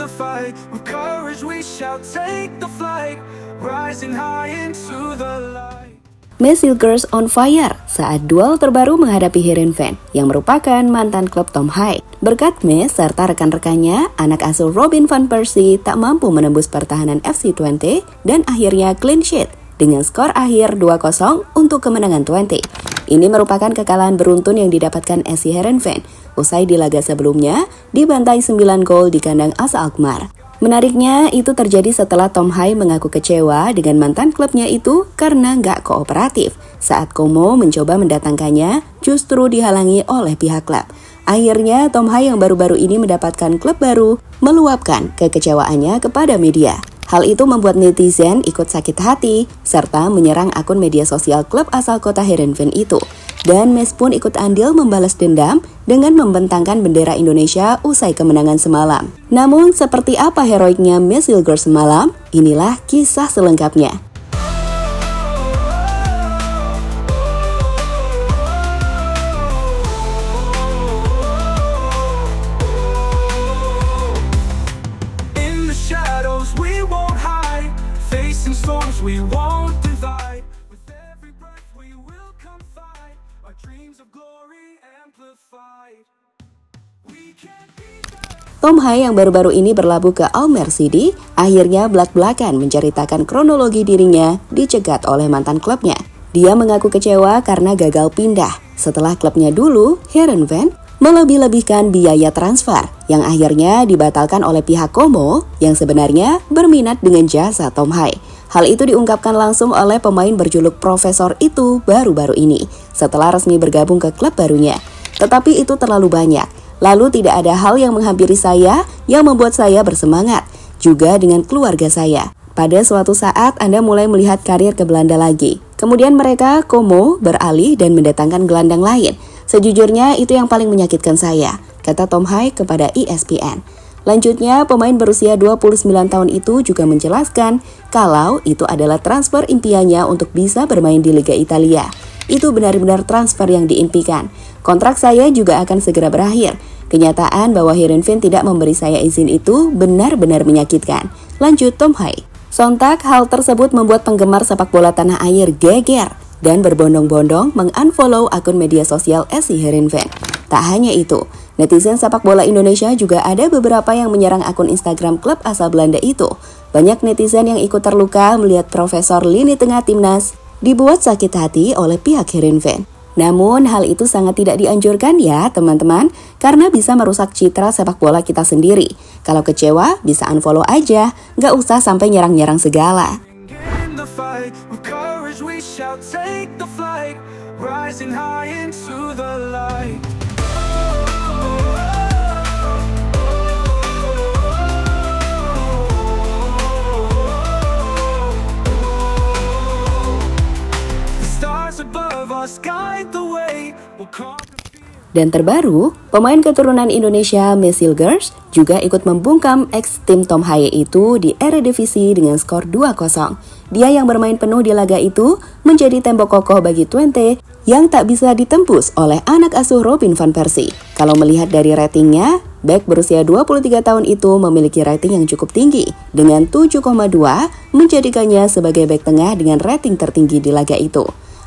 the fight, with courage we shall take the flight, rising high into the light. Messil Girls on fire saat duel terbaru menghadapi Heerenveen yang merupakan mantan klub Tom Haaien. Berkat Mes serta rekan-rekannya, anak asuh Robin van Persie tak mampu menembus pertahanan FC Twente dan akhirnya clean sheet dengan skor akhir 2-0 untuk kemenangan Twente. Ini merupakan kekalahan beruntun yang didapatkan SC Heerenveen usai di laga sebelumnya dibantai 9 gol di kandang AS Alkmaar. Menariknya, itu terjadi setelah Tom Haaien mengaku kecewa dengan mantan klubnya itu karena nggak kooperatif. Saat Como mencoba mendatangkannya, justru dihalangi oleh pihak klub. Akhirnya, Tom Haaien yang baru-baru ini mendapatkan klub baru, meluapkan kekecewaannya kepada media. Hal itu membuat netizen ikut sakit hati, serta menyerang akun media sosial klub asal kota Heerenveen itu. Dan Mes pun ikut andil membalas dendam dengan membentangkan bendera Indonesia usai kemenangan semalam. Namun, seperti apa heroiknya Messil Girls semalam? Inilah kisah selengkapnya. In the shadows we won't hide, facing storms we won't divide. With every breath we will confide, our dreams of glory amplified. We can't be Tom Haaien yang baru-baru ini berlabuh ke Al Merseyside akhirnya belak-belakan menceritakan kronologi dirinya dicegat oleh mantan klubnya. Dia mengaku kecewa karena gagal pindah setelah klubnya dulu, Heerenveen, melebih-lebihkan biaya transfer yang akhirnya dibatalkan oleh pihak Como yang sebenarnya berminat dengan jasa Tom Haaien. Hal itu diungkapkan langsung oleh pemain berjuluk Profesor itu baru-baru ini setelah resmi bergabung ke klub barunya. Tetapi itu terlalu banyak. Lalu tidak ada hal yang menghampiri saya yang membuat saya bersemangat, juga dengan keluarga saya. Pada suatu saat Anda mulai melihat karir ke Belanda lagi. Kemudian mereka, Como, beralih dan mendatangkan gelandang lain. Sejujurnya itu yang paling menyakitkan saya, kata Tom Haaien kepada ESPN. Lanjutnya, pemain berusia 29 tahun itu juga menjelaskan kalau itu adalah transfer impiannya untuk bisa bermain di Liga Italia. Itu benar-benar transfer yang diimpikan. Kontrak saya juga akan segera berakhir. Kenyataan bahwa Heerenveen tidak memberi saya izin itu benar-benar menyakitkan. Lanjut Tom Haaien. Sontak hal tersebut membuat penggemar sepak bola tanah air geger dan berbondong-bondong mengunfollow akun media sosial SC Heerenveen. Tak hanya itu, netizen sepak bola Indonesia juga ada beberapa yang menyerang akun Instagram klub asal Belanda itu. Banyak netizen yang ikut terluka melihat Profesor lini tengah timnas dibuat sakit hati oleh pihak Heerenveen. Namun hal itu sangat tidak dianjurkan ya teman-teman, karena bisa merusak citra sepak bola kita sendiri. Kalau kecewa bisa unfollow aja, nggak usah sampai nyerang-nyerang segala. Dan terbaru, pemain keturunan Indonesia Messil Girls juga ikut membungkam ex-tim Tom Haaien itu di Eredivisie dengan skor 2-0. Dia yang bermain penuh di laga itu menjadi tembok kokoh bagi Twente yang tak bisa ditembus oleh anak asuh Robin van Persie. Kalau melihat dari ratingnya, bek berusia 23 tahun itu memiliki rating yang cukup tinggi dengan 7,2 menjadikannya sebagai bek tengah dengan rating tertinggi di laga itu.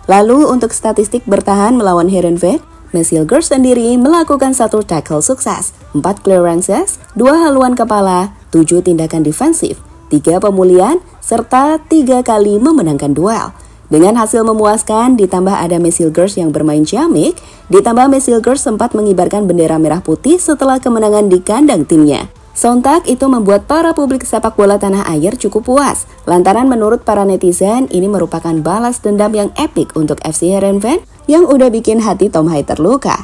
Lalu untuk statistik bertahan melawan Heerenveen, Messil Girls sendiri melakukan 1 tackle sukses, 4 clearances, 2 haluan kepala, 7 tindakan defensif, 3 pemulihan, serta 3 kali memenangkan duel. Dengan hasil memuaskan, ditambah ada Messil Girls yang bermain ciamik, ditambah Messil Girls sempat mengibarkan bendera merah putih setelah kemenangan di kandang timnya. Sontak itu membuat para publik sepak bola tanah air cukup puas, lantaran menurut para netizen ini merupakan balas dendam yang epik untuk FC Heerenveen yang udah bikin hati Tom Haaien terluka.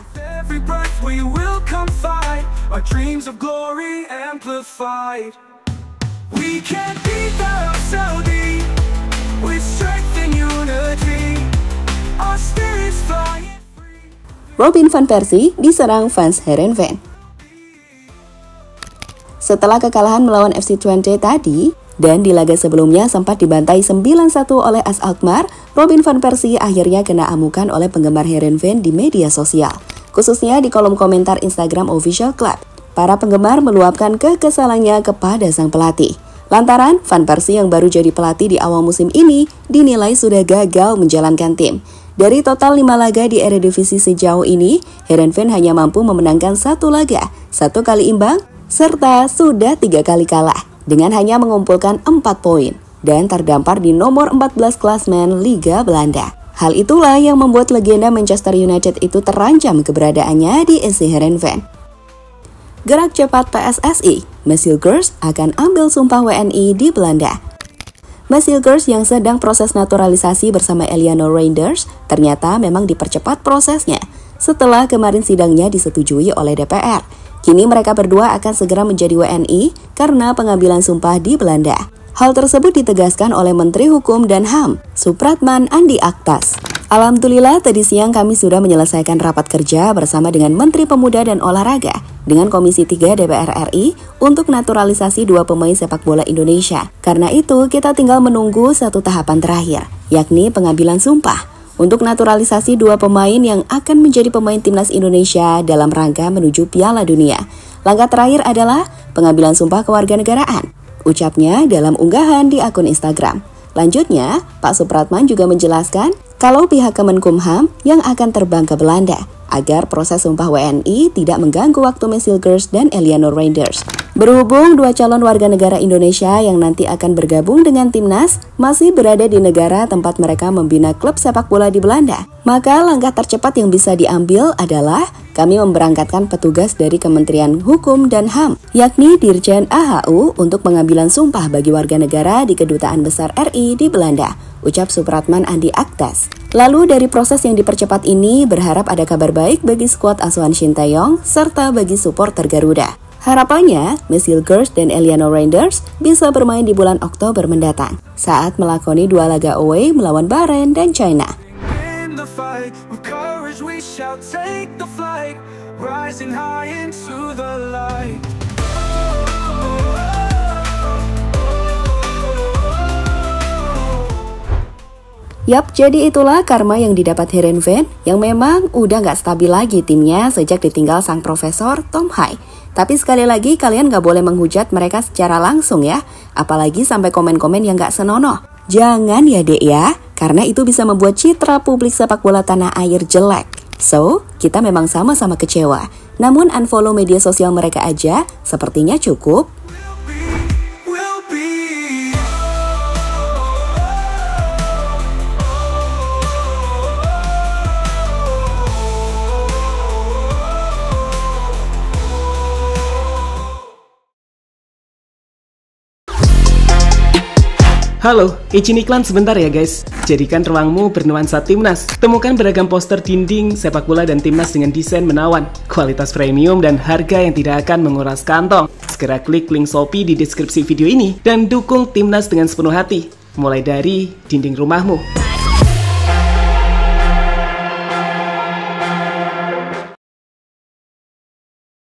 Robin van Persie diserang fans Heerenveen. Setelah kekalahan melawan FC Twente tadi, dan di laga sebelumnya sempat dibantai 9-1 oleh AS Alkmaar, Robin van Persie akhirnya kena amukan oleh penggemar Heerenveen di media sosial, khususnya di kolom komentar Instagram Official Club. para penggemar meluapkan kekesalannya kepada sang pelatih. Lantaran Van Persie yang baru jadi pelatih di awal musim ini dinilai sudah gagal menjalankan tim. Dari total 5 laga di Eredivisie sejauh ini, Heerenveen hanya mampu memenangkan 1 laga, 1 kali imbang, serta sudah 3 kali kalah, dengan hanya mengumpulkan 4 poin, dan terdampar di nomor 14 klasmen Liga Belanda. Hal itulah yang membuat legenda Manchester United itu terancam keberadaannya di SC Heerenveen. Gerak cepat PSSI, Mesilgers akan ambil sumpah WNI di Belanda. Mesilgers yang sedang proses naturalisasi bersama Eleanor Reinders ternyata memang dipercepat prosesnya setelah kemarin sidangnya disetujui oleh DPR. Kini mereka berdua akan segera menjadi WNI karena pengambilan sumpah di Belanda. Hal tersebut ditegaskan oleh Menteri Hukum dan HAM, Supratman Andi Aktas. Alhamdulillah tadi siang kami sudah menyelesaikan rapat kerja bersama dengan Menteri Pemuda dan Olahraga dengan Komisi 3 DPR RI untuk naturalisasi 2 pemain sepak bola Indonesia. Karena itu kita tinggal menunggu satu tahapan terakhir, yakni pengambilan sumpah untuk naturalisasi 2 pemain yang akan menjadi pemain timnas Indonesia dalam rangka menuju Piala Dunia. Langkah terakhir adalah pengambilan sumpah kewarganegaraan, ucapnya dalam unggahan di akun Instagram. Lanjutnya, Pak Supratman juga menjelaskan kalau pihak Kemenkumham yang akan terbang ke Belanda agar proses sumpah WNI tidak mengganggu waktu Mesilgers dan Eleanor Reinders. Berhubung 2 calon warga negara Indonesia yang nanti akan bergabung dengan timnas masih berada di negara tempat mereka membina klub sepak bola di Belanda, maka langkah tercepat yang bisa diambil adalah kami memberangkatkan petugas dari Kementerian Hukum dan HAM, yakni Dirjen AHU untuk pengambilan sumpah bagi warga negara di Kedutaan Besar RI di Belanda, ucap Supratman Andi Aktas. Lalu dari proses yang dipercepat ini berharap ada kabar baik bagi skuad asuhan Shin Tae-yong serta bagi supporter Garuda. Harapannya, Mesilgers dan Eleanor Reinders bisa bermain di bulan Oktober mendatang saat melakoni 2 laga away melawan Bahrain dan China. Yap, jadi itulah karma yang didapat Heerenveen yang memang udah gak stabil lagi timnya sejak ditinggal sang profesor Tom Hai. Tapi sekali lagi kalian gak boleh menghujat mereka secara langsung ya, apalagi sampai komen-komen yang gak senonoh. Jangan ya dek ya, karena itu bisa membuat citra publik sepak bola tanah air jelek. So, kita memang sama-sama kecewa. Namun unfollow media sosial mereka aja sepertinya cukup. Halo, izin iklan sebentar ya guys. Jadikan ruangmu bernuansa timnas. Temukan beragam poster dinding, sepak bola dan timnas dengan desain menawan, kualitas premium dan harga yang tidak akan menguras kantong. Segera klik link Shopee di deskripsi video ini dan dukung timnas dengan sepenuh hati. Mulai dari dinding rumahmu.